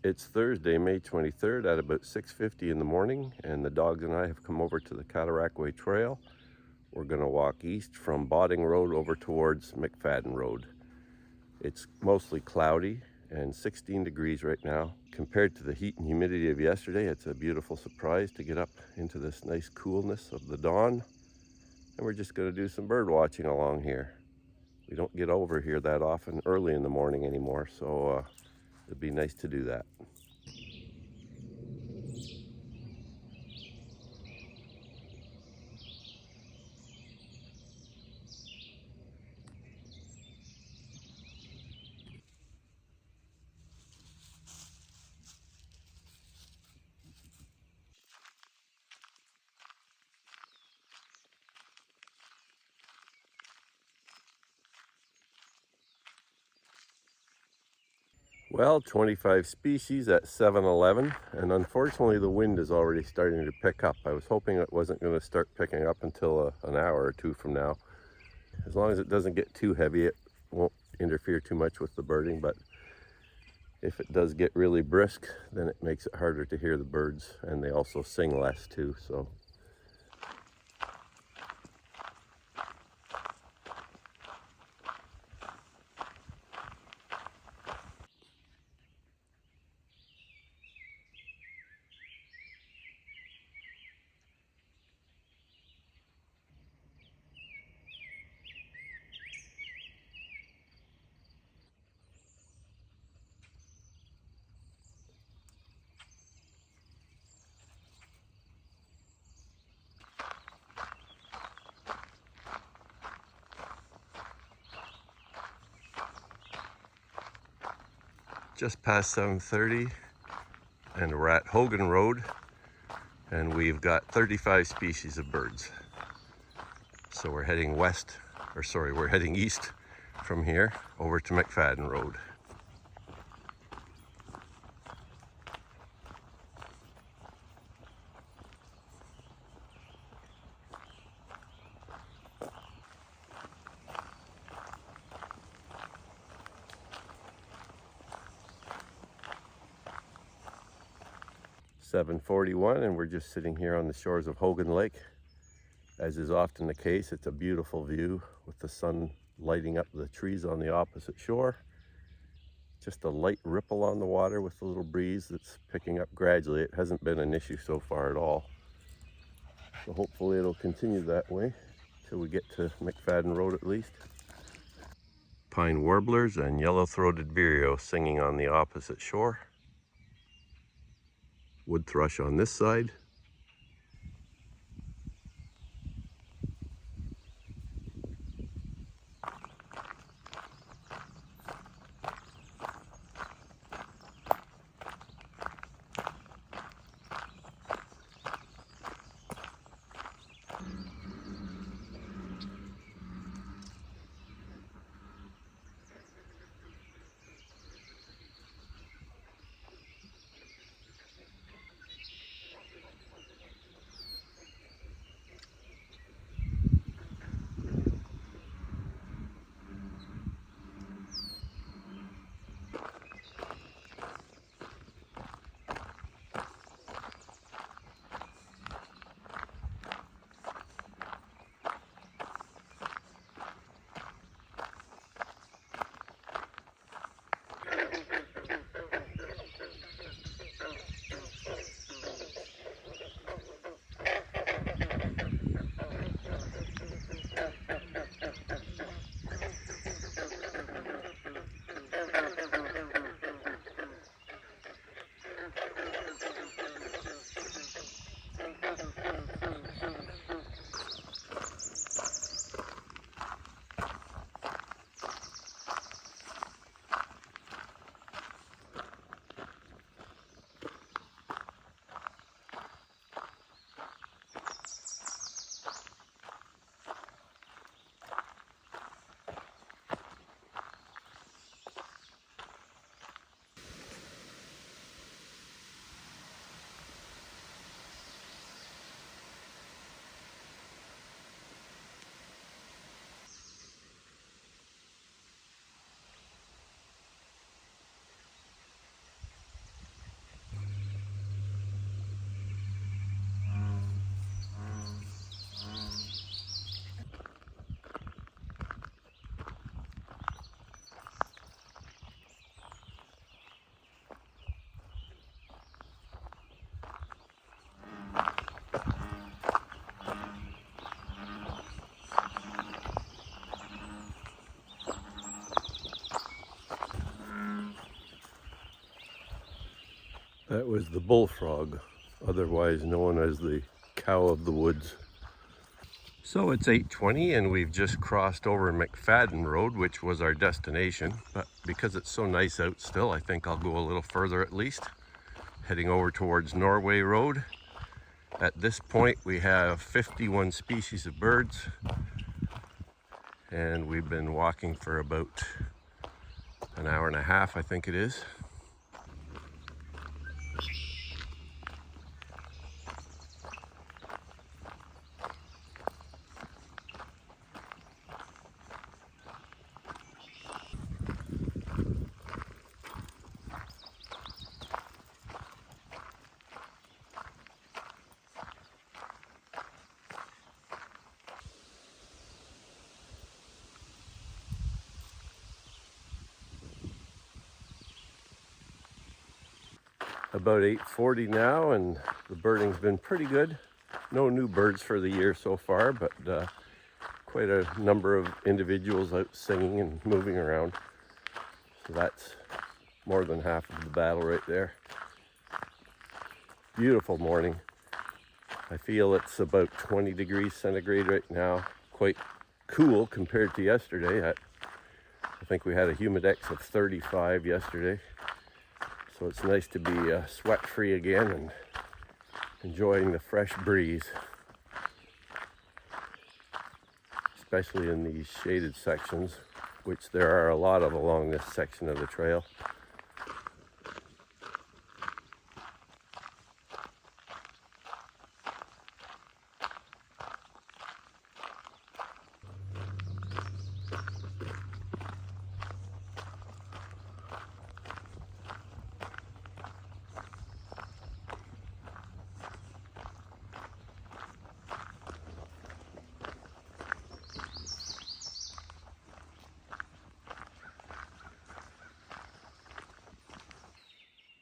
It's Thursday, May 23rd at about 6:50 in the morning, and the dogs and I have come over to the Cataraqui Trail. We're going to walk east from Norway Road over towards McFadden Road. It's mostly cloudy and 16 degrees right now. Compared to the heat and humidity of yesterday, it's a beautiful surprise to get up into this nice coolness of the dawn. And we're just going to do some bird watching along here. We don't get over here that often early in the morning anymore, so it'd be nice to do that. Well, 25 species at 7-Eleven, and unfortunately the wind is already starting to pick up. I was hoping it wasn't going to start picking up until an hour or two from now. As long as it doesn't get too heavy, it won't interfere too much with the birding, but if it does get really brisk, then it makes it harder to hear the birds, and they also sing less too, so. Just past 7:30, and we're at Hogan Road, and we've got 35 species of birds. So we're heading we're heading east from here over to McFadden Road. "7:41, and we're just sitting here on the shores of Hogan Lake. As is often the case, it's a beautiful view with the sun lighting up the trees on the opposite shore. Just a light ripple on the water with a little breeze that's picking up gradually. It hasn't been an issue so far at all. So hopefully it'll continue that way till we get to McFadden Road at least. Pine warblers and yellow-throated vireo singing on the opposite shore. Wood thrush on this side. That was the bullfrog, otherwise known as the cow of the woods. So it's 8:20 and we've just crossed over McFadden Road, which was our destination. But because it's so nice out still, I think I'll go a little further at least, heading over towards Norway Road. At this point, we have 51 species of birds, and we've been walking for about an hour and a half, I think it is. About 8:40 now, and the birding's been pretty good. No new birds for the year so far, but quite a number of individuals out singing and moving around. So that's more than half of the battle right there. Beautiful morning. I feel it's about 20 degrees centigrade right now. Quite cool compared to yesterday. I think we had a humidex of 35 yesterday. So it's nice to be sweat-free again and enjoying the fresh breeze, especially in these shaded sections, which there are a lot of along this section of the trail.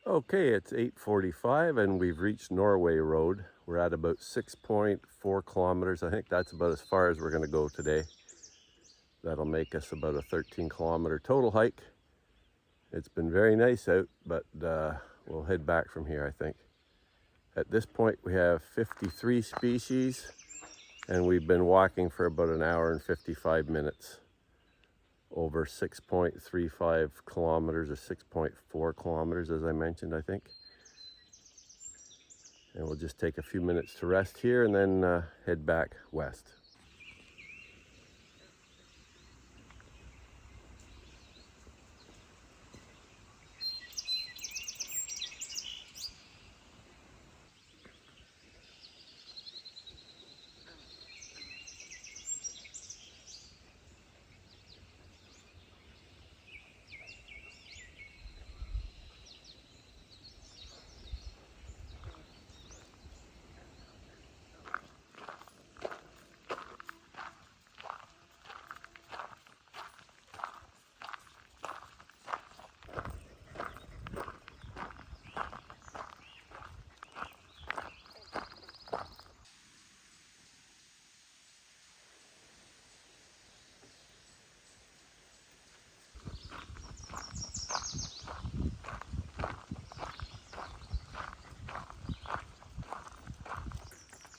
Okay, it's 8:45 and we've reached Norway Road. We're at about 6.4 kilometers. I think that's about as far as we're going to go today. That'll make us about a 13-kilometer total hike. It's been very nice out, but we'll head back from here, I think. At this point, we have 53 species, and we've been walking for about an hour and 55 minutes. Over 6.35 kilometers or 6.4 kilometers, as I mentioned, I think. And we'll just take a few minutes to rest here and then head back west.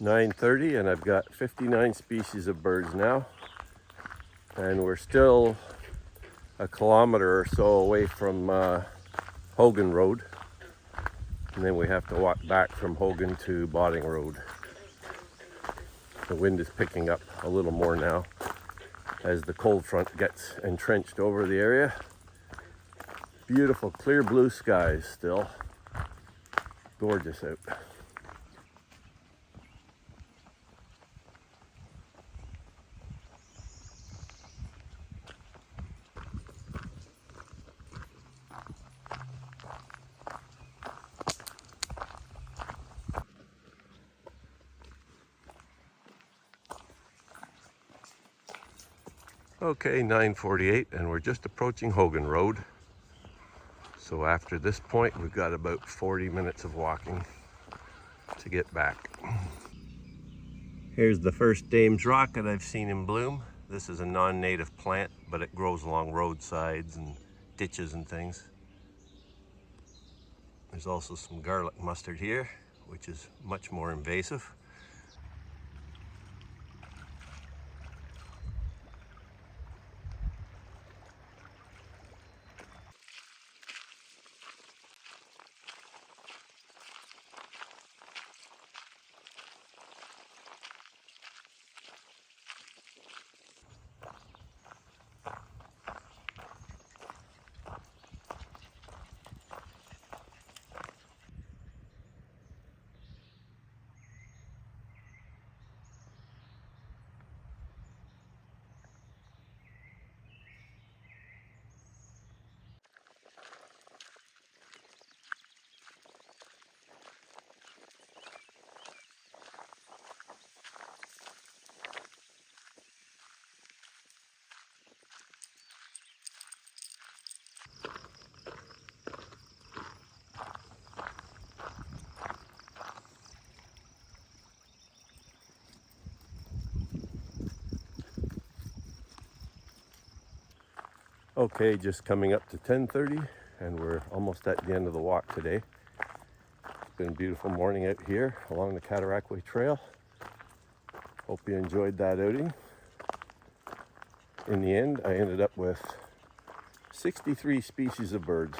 (9:30) and I've got 59 species of birds now, and we're still a kilometer or so away from Hogan Road, and then we have to walk back from Hogan to Boding Road. The wind is picking up a little more now as the cold front gets entrenched over the area. Beautiful clear blue skies still. Gorgeous out. Okay, 9:48 and we're just approaching Hogan Road. So after this point, we've got about 40 minutes of walking to get back. Here's the first Dame's Rocket I've seen in bloom. This is a non-native plant, but it grows along roadsides and ditches and things. There's also some garlic mustard here, which is much more invasive. Okay, just coming up to 10:30 and we're almost at the end of the walk today. It's been a beautiful morning out here along the Cataraqui Trail. Hope you enjoyed that outing. In the end, I ended up with 63 species of birds.